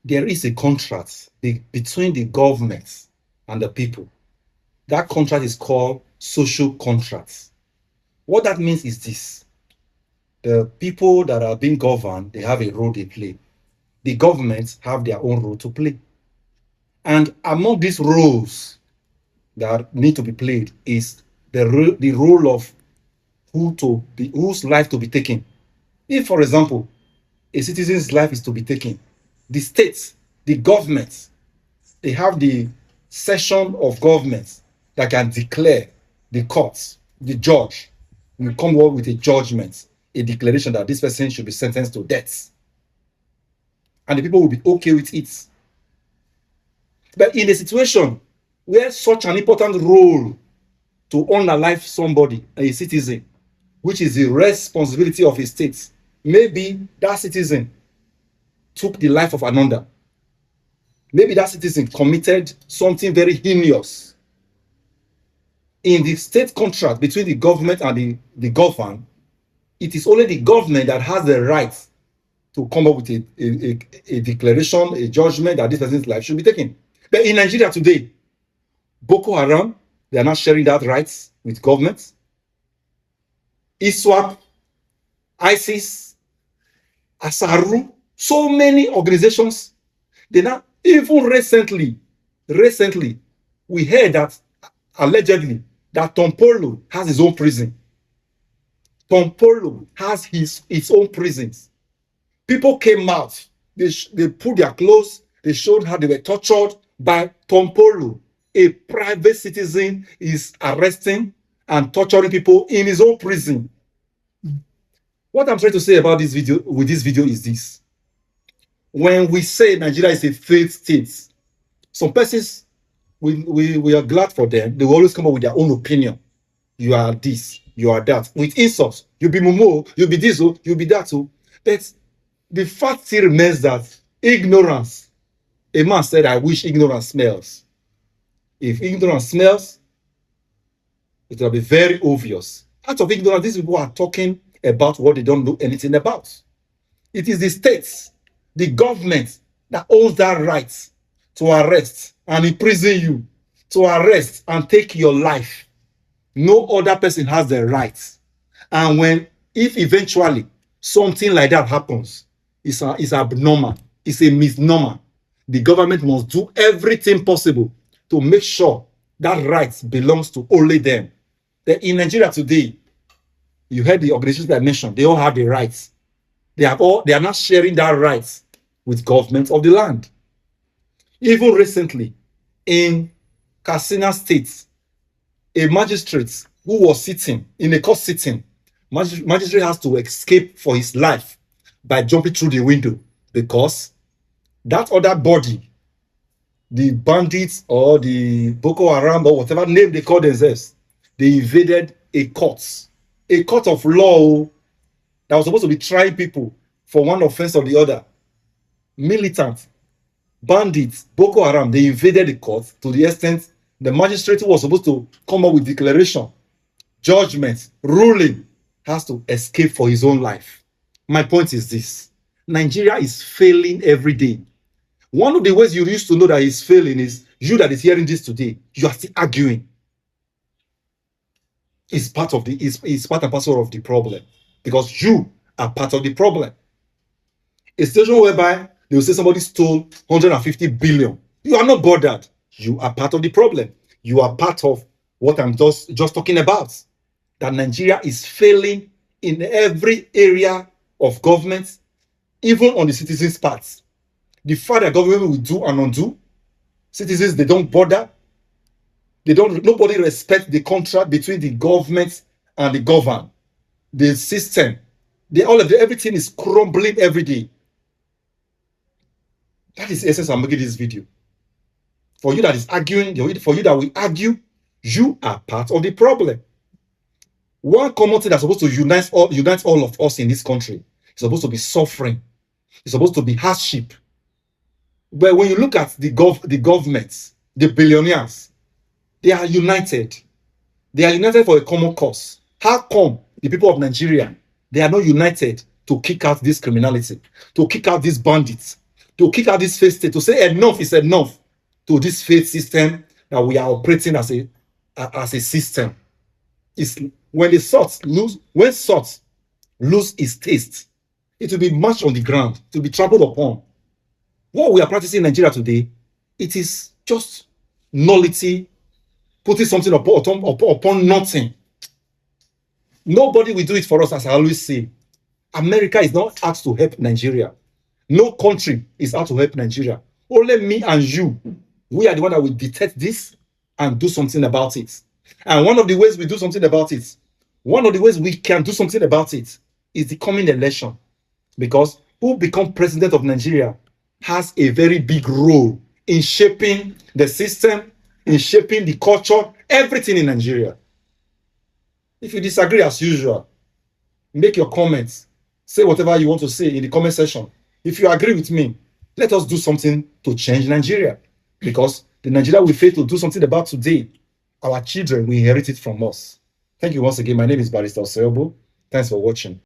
there is a contract between the government and the people. That contract is called social contracts. What that means is this: the people that are being governed, they have a role they play. The governments have their own role to play. And among these roles that need to be played is the role of whose life to be taken. If, for example, a citizen's life is to be taken, the states, the governments, they have the session of governments that can declare, the courts, the judge will come up with a judgment, a declaration that this person should be sentenced to death. And the people will be okay with it. But in a situation where such an important role to unalive somebody, a citizen, which is the responsibility of a state, maybe that citizen took the life of another. Maybe that citizen committed something very heinous. In the state contract between the government and the governed, it is only the government that has the right to come up with a declaration, a judgment that this person's life should be taken. But in Nigeria today, Boko Haram, they are not sharing that rights with governments. ISWAP, ISIS, Asaru, so many organizations. They now, even recently, we heard that allegedly that Tompolo has his own prison. Tompolo has its own prisons. People came out, they put their clothes, they showed how they were tortured by Tompolo. A private citizen is arresting and torturing people in his own prison. What I'm trying to say about this video is this: when we say Nigeria is a failed state, some persons, we are glad for them. They will always come up with their own opinion. You are this, you are that, with insults. You'll be Momo, you'll be this, you'll be that. But the fact still remains that ignorance. A man said, I wish ignorance smells. If ignorance smells, it will be very obvious. Out of ignorance, these people are talking about what they don't know anything about. It is the states, the government that owns that right to arrest and imprison you, to arrest and take your life. No other person has the right. And if eventually something like that happens, it's abnormal, it's a misnomer. The government must do everything possible to make sure that right belongs to only them. That in Nigeria today, you heard the organizations that I mentioned, they all have the rights. They are not sharing that rights with government of the land. Even recently, in Katsina State, a magistrate who was sitting in a court sitting, magistrate has to escape for his life by jumping through the window because that other body, the bandits or the Boko Haram or whatever name they call themselves, they invaded a court of law that was supposed to be trying people for one offense or the other. Militants, bandits, Boko Haram, they invaded the court to the extent the magistrate who was supposed to come up with declaration, judgment, ruling, has to escape for his own life. My point is this: Nigeria is failing every day. One of the ways you used to know that he's failing is you that is hearing this today, you are still arguing. It's part and parcel of the problem because you are part of the problem. A situation whereby they will say somebody stole 150 billion. You are not bothered. You are part of the problem. You are part of what I'm just talking about. That Nigeria is failing in every area of government, even on the citizens' parts. The fact that government will do and undo, citizens, they don't bother. Nobody respects the contract between the government and the governed. The system, everything is crumbling every day. That is the essence I'm making this video. For you that is arguing, for you that will argue, you are part of the problem. One common thing that's supposed to unite all of us in this country is supposed to be suffering. It's supposed to be hardship. But when you look at the governments, the billionaires, they are united. They are united for a common cause. How come the people of Nigeria, they are not united to kick out this criminality, to kick out these bandits, to kick out this faith state, to say enough is enough to this faith system that we are operating as a system. It's when salt lose its taste, it will be mashed on the ground, to be trampled upon. What we are practicing in Nigeria today, it is just nullity, putting something upon nothing. Nobody will do it for us, as I always say. America is not asked to help Nigeria. No country is out to help Nigeria. Only me and you, we are the one that will detect this and do something about it. And one of the ways we do something about it, one of the ways we can do something about it is the coming election. Because who become president of Nigeria has a very big role in shaping the system, in shaping the culture, everything in Nigeria. If you disagree, as usual, make your comments. Say whatever you want to say in the comment section. If you agree with me, let us do something to change Nigeria. Because the Nigeria we fail to do something about today, our children will inherit it from us. Thank you once again. My name is Barrister Oseobo. Thanks for watching.